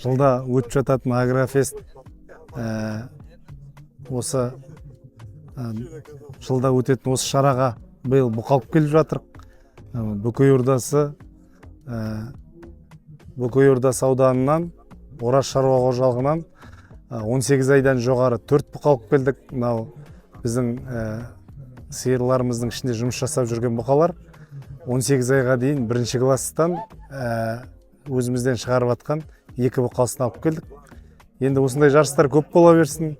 жылда өтіп жататын Агрофест осы жылда өтетін осы шараға биыл бұқалып келіп жатыр. Бөкей Ордасы ауданынан Ораш шаруа қожалығынан 18 айдан жоғары 4 бұқалып келдік. Мынау біздің сиырларымыздың ішінде жұмыс жасап жүрген бұқалар 18 айға дейін бірінші класстан өзімізден шығарып атқан 2 бұқасын алып келдік. Енді осындай жарыстар көп бола берсін.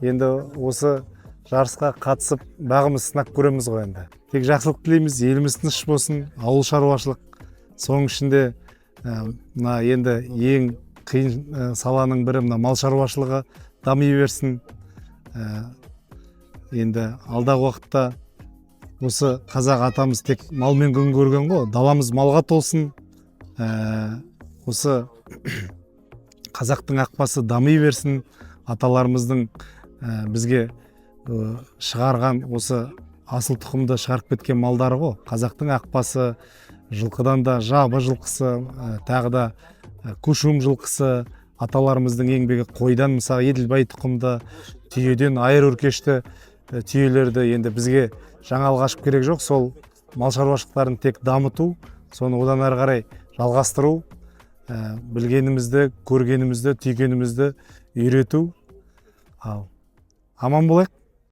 Енді осы жарысқа қатысып бағымыз сынап көреміз ғой енді. Тек жақсылық тілейміз, еліміз тыныш болсын, ауыл шаруашылық. Соның ішінде мына енді ең қиын саланың бірі мына мал шаруашылығы дами берсін. Енді алдағы уақытта осы қазақ атамыз тек малмен күн көрген ғой, даламыз малға толсын. Осы қазақтың ақбасы дами берсін. Аталарымыздың бізге шығарған осы асыл тұқымды шығарып кеткен малдары ғой. Қазақтың ақбасы, жылқыдан да жабы жылқысы, тағы да кушум жылқысы, аталарымыздың еңбегі, қойдан мысалы Еділбай тұқымды, түйеден айыр өркешті түйелерді енді бізге жаңалық ашып керек жоқ. Сол мал шаруашылықтарын тек дамыту, соны одан әрі қарай жалғастыру, білгенімізді, көргенімізді, түйгенімізді үйрету. Аман болайық.